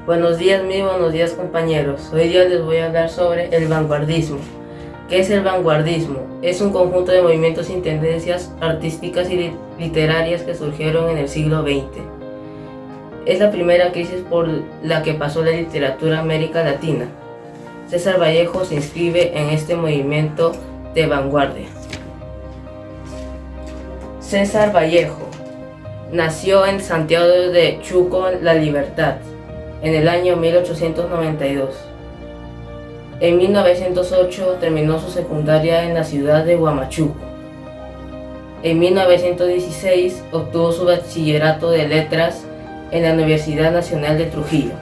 Buenos días, muy buenos días, compañeros. Hoy día les voy a hablar sobre el vanguardismo. ¿Qué es el vanguardismo? Es un conjunto de movimientos y tendencias artísticas y literarias que surgieron en el siglo XX. Es la primera crisis por la que pasó la literatura América Latina. César Vallejo se inscribe en este movimiento de vanguardia. César Vallejo nació en Santiago de Chuco, La Libertad, en el año 1892. En 1908 terminó su secundaria en la ciudad de Huamachuco. En 1916 obtuvo su bachillerato de letras en la Universidad Nacional de Trujillo.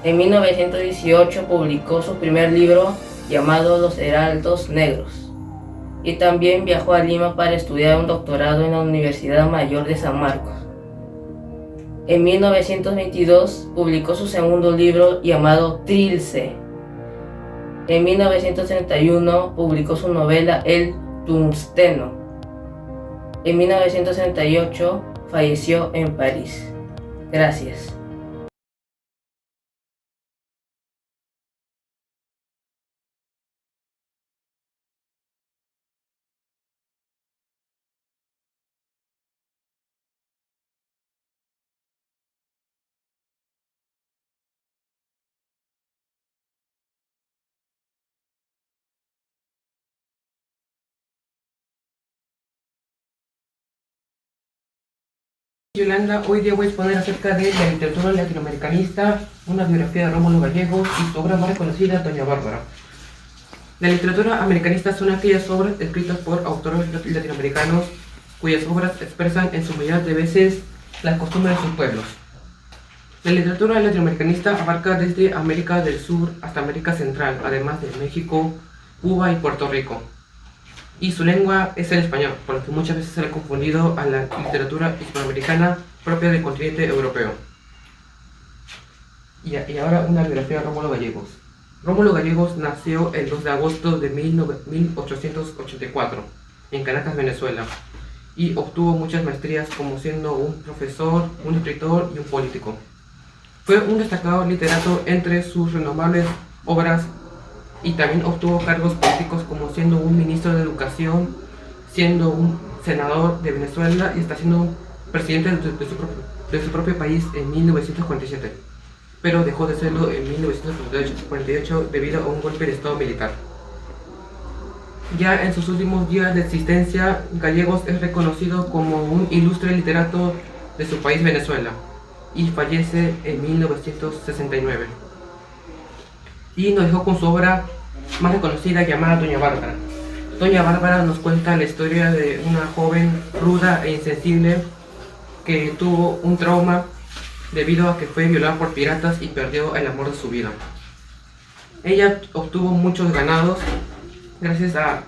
En 1918 publicó su primer libro llamado Los Heraldos Negros y también viajó a Lima para estudiar un doctorado en la Universidad Mayor de San Marcos. En 1922 publicó su segundo libro llamado Trilce. En 1931 publicó su novela El Tungsteno. En 1968 falleció en París. Gracias. Yolanda, hoy día voy a exponer acerca de la literatura latinoamericanista, una biografía de Rómulo Gallegos y su obra más reconocida, Doña Bárbara. La literatura americanista son aquellas obras escritas por autores latinoamericanos cuyas obras expresan en su mayoría de veces las costumbres de sus pueblos. La literatura latinoamericanista abarca desde América del Sur hasta América Central, además de México, Cuba y Puerto Rico. Y su lengua es el español, por lo que muchas veces se le ha confundido a la literatura hispanoamericana propia del continente europeo. Y ahora una biografía de Rómulo Gallegos. Rómulo Gallegos nació el 2 de agosto de 1884 en Caracas, Venezuela, y obtuvo muchas maestrías como siendo un profesor, un escritor y un político. Fue un destacado literato entre sus renovables obras y también obtuvo cargos políticos como siendo un ministro de Educación, siendo un senador de Venezuela y está siendo un presidente de su propio país en 1947, pero dejó de serlo en 1948 debido a un golpe de estado militar. Ya en sus últimos días de existencia, Gallegos es reconocido como un ilustre literato de su país, Venezuela, y fallece en 1969. Y nos dejó con su obra más reconocida llamada Doña Bárbara. Doña Bárbara nos cuenta la historia de una joven ruda e insensible que tuvo un trauma debido a que fue violada por piratas y perdió el amor de su vida. Ella obtuvo muchos ganados gracias a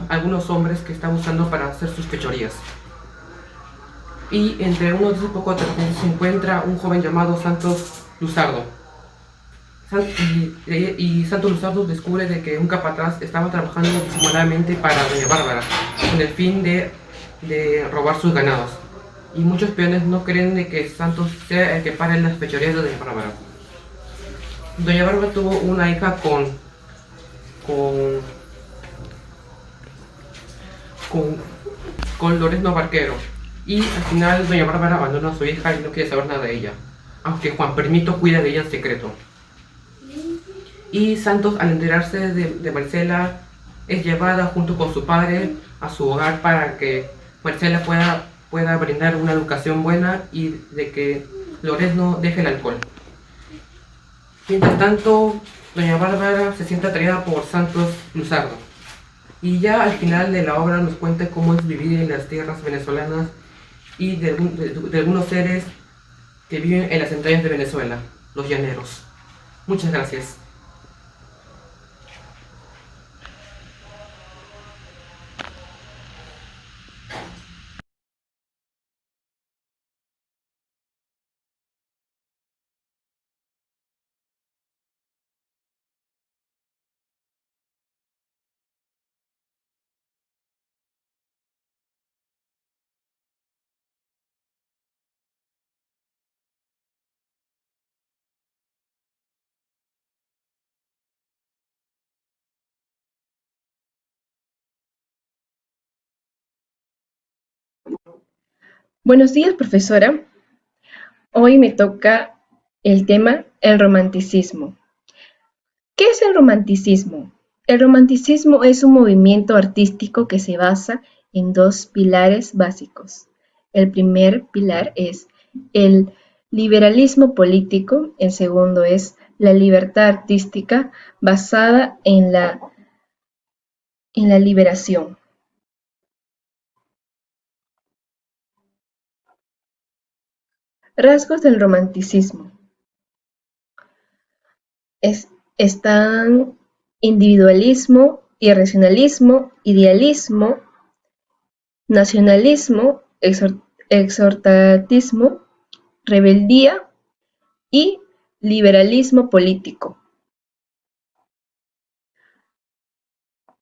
algunos hombres que está usando para hacer sus fechorías. Y entre uno de esos pocos se encuentra un joven llamado Santos Luzardo. Y Santos Luzardo descubre de que un capataz estaba trabajando disimuladamente para Doña Bárbara con el fin de robar sus ganados. Y muchos peones no creen de que Santos sea el que pare las fechorías de Doña Bárbara. Doña Bárbara tuvo una hija con, con, con Lorenzno Barquero. Y al final Doña Bárbara abandonó a su hija y no quiere saber nada de ella, aunque Juan Permito cuida de ella en secreto. Y Santos, al enterarse de Marcela, es llevada junto con su padre a su hogar para que Marcela pueda brindar una educación buena y de que Lorenzno deje el alcohol. Mientras tanto, Doña Bárbara se siente atraída por Santos Luzardo. Y ya al final de la obra nos cuenta cómo es vivir en las tierras venezolanas y de algunos seres que viven en las entrañas de Venezuela, los llaneros. Muchas gracias. Buenos días, profesora. Hoy me toca el tema el romanticismo. ¿Qué es el romanticismo? El romanticismo es un movimiento artístico que se basa en dos pilares básicos. El primer pilar es el liberalismo político, el segundo es la libertad artística basada en la liberación. Rasgos del romanticismo. Están individualismo, irracionalismo, idealismo, nacionalismo, exhortatismo, rebeldía y liberalismo político.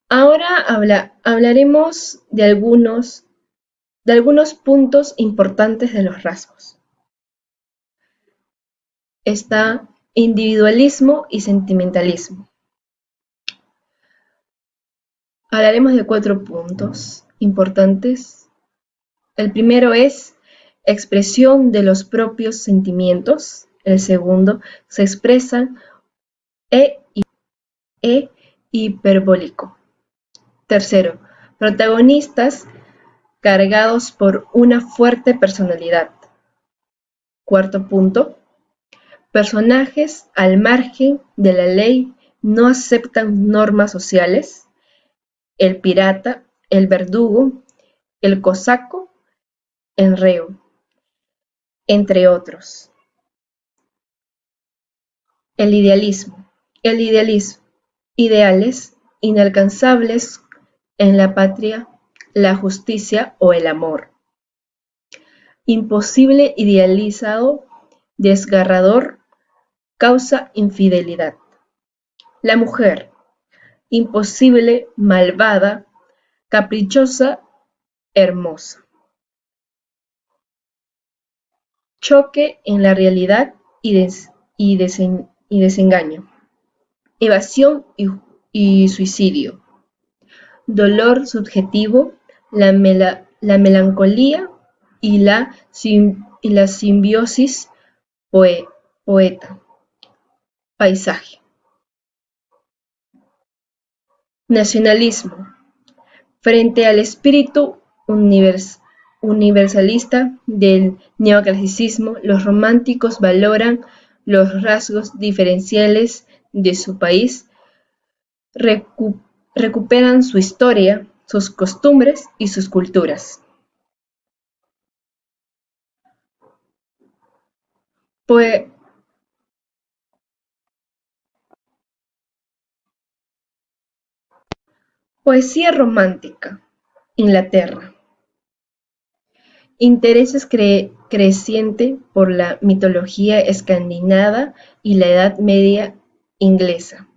Ahora hablaremos de algunos puntos importantes de los rasgos. Está individualismo y sentimentalismo. Hablaremos de 4 puntos importantes. El primero es expresión de los propios sentimientos. El segundo, se expresan e hiperbólico. Tercero, protagonistas cargados por una fuerte personalidad. Cuarto punto, personajes al margen de la ley no aceptan normas sociales. El pirata, el verdugo, el cosaco, el reo, entre otros. El idealismo. Ideales inalcanzables en la patria, la justicia o el amor. Imposible idealizado, desgarrador, causa infidelidad. La mujer. Imposible, malvada, caprichosa, hermosa. Choque en la realidad y desengaño. Evasión y suicidio. Dolor subjetivo, la melancolía y la simbiosis poeta. Paisaje. Nacionalismo. Frente al espíritu universalista del neoclasicismo, los románticos valoran los rasgos diferenciales de su país, recuperan su historia, sus costumbres y sus culturas. Poesía romántica. Inglaterra. Intereses creciente por la mitología escandinava y la Edad Media inglesa.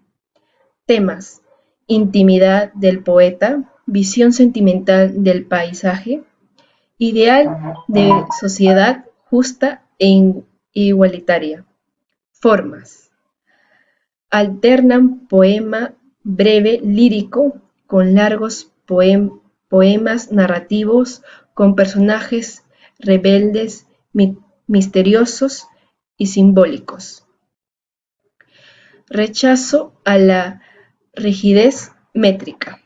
Temas: intimidad del poeta, visión sentimental del paisaje, ideal de sociedad justa e igualitaria. Formas: alternan poema breve lírico con largos poemas narrativos con personajes rebeldes, misteriosos y simbólicos. Rechazo a la rigidez métrica.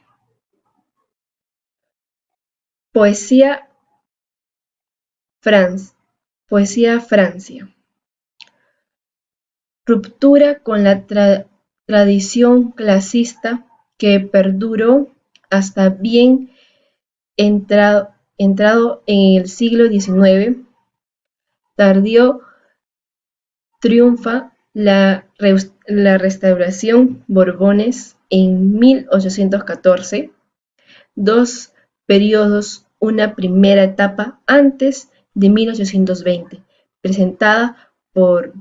Poesía Francia. Ruptura con la tradición clasista que perduró hasta bien entrado en el siglo XIX. Tardío triunfa la restauración Borbones en 1814. Dos periodos, una primera etapa antes de 1820, presentada por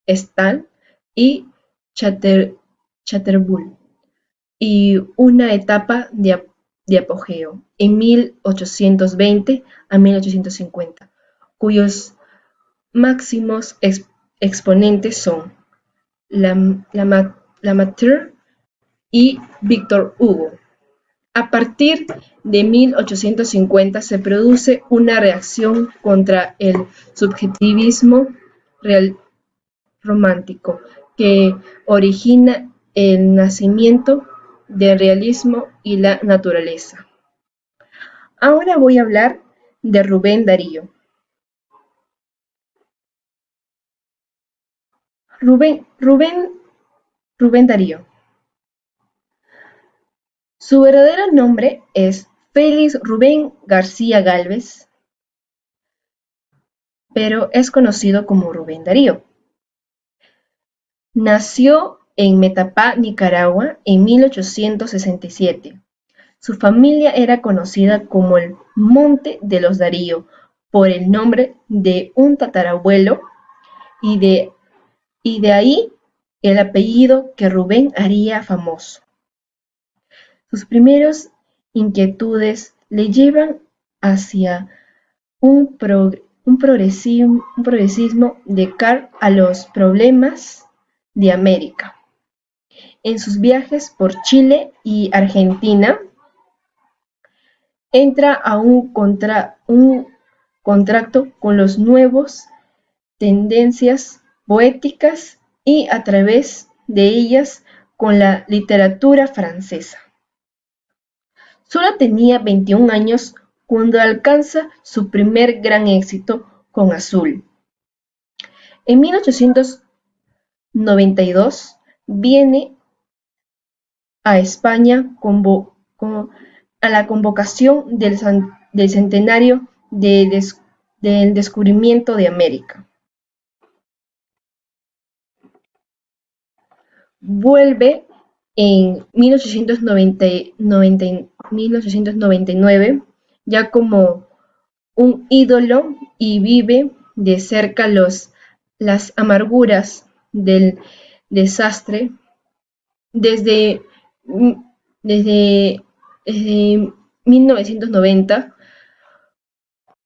Stahel y Chatterbull, y una etapa de apogeo en 1820 a 1850, cuyos máximos exponentes son Lamartine y Victor Hugo. A partir de 1850 se produce una reacción contra el subjetivismo romántico, que origina el nacimiento del realismo y la naturaleza. Ahora voy a hablar de Rubén Darío. Rubén Darío. Su verdadero nombre es Félix Rubén García Gálvez, pero es conocido como Rubén Darío. Nació en Metapá, Nicaragua, en 1867. Su familia era conocida como el Monte de los Darío por el nombre de un tatarabuelo y de ahí el apellido que Rubén haría famoso. Sus primeras inquietudes le llevan hacia un progresismo de cara a los problemas de América. En sus viajes por Chile y Argentina, entra a un contacto con las nuevas tendencias poéticas y a través de ellas con la literatura francesa. Solo tenía 21 años cuando alcanza su primer gran éxito con Azul. En 1892 viene a España a la convocación del centenario del descubrimiento de América. Vuelve en 1899 ya como un ídolo y vive de cerca las amarguras del desastre desde 1990.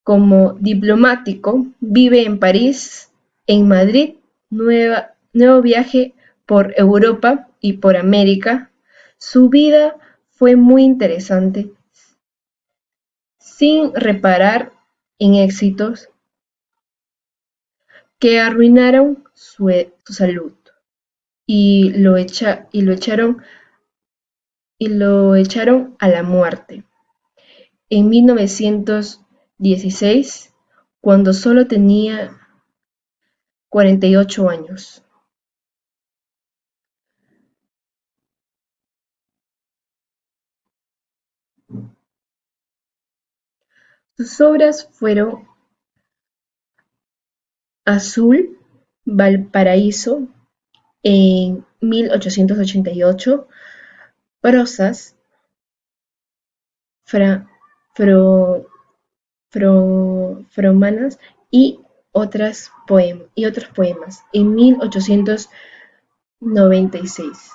Como diplomático, vive en París, en Madrid, nuevo viaje por Europa y por América. Su vida fue muy interesante, sin reparar en éxitos que arruinaron su salud y lo echaron a la muerte en 1916, cuando solo tenía 48 años. Sus obras fueron Azul, Valparaíso en 1888, Prosas, Fromanas y otros poemas en 1896.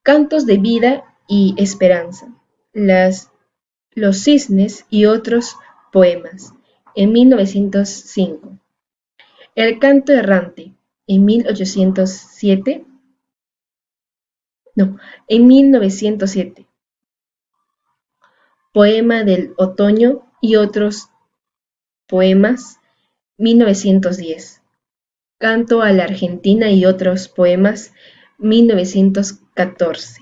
Cantos de vida y esperanza, Los cisnes y otros poemas en 1905. El canto errante en 1907. Poema del otoño y otros poemas 1910. Canto a la Argentina y otros poemas 1914.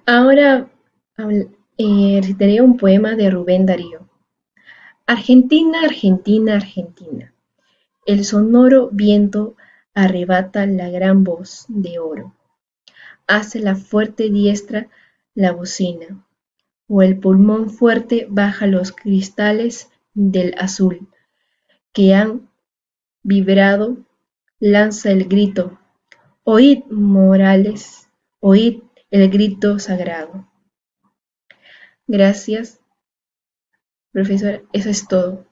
Ahora recitaré un poema de Rubén Darío. Argentina, Argentina, Argentina. El sonoro viento arrebata la gran voz de oro. Hace la fuerte diestra la bocina, o el pulmón fuerte baja los cristales del azul, que han vibrado, lanza el grito. Oíd, Morales, oíd el grito sagrado. Gracias, profesora. Eso es todo.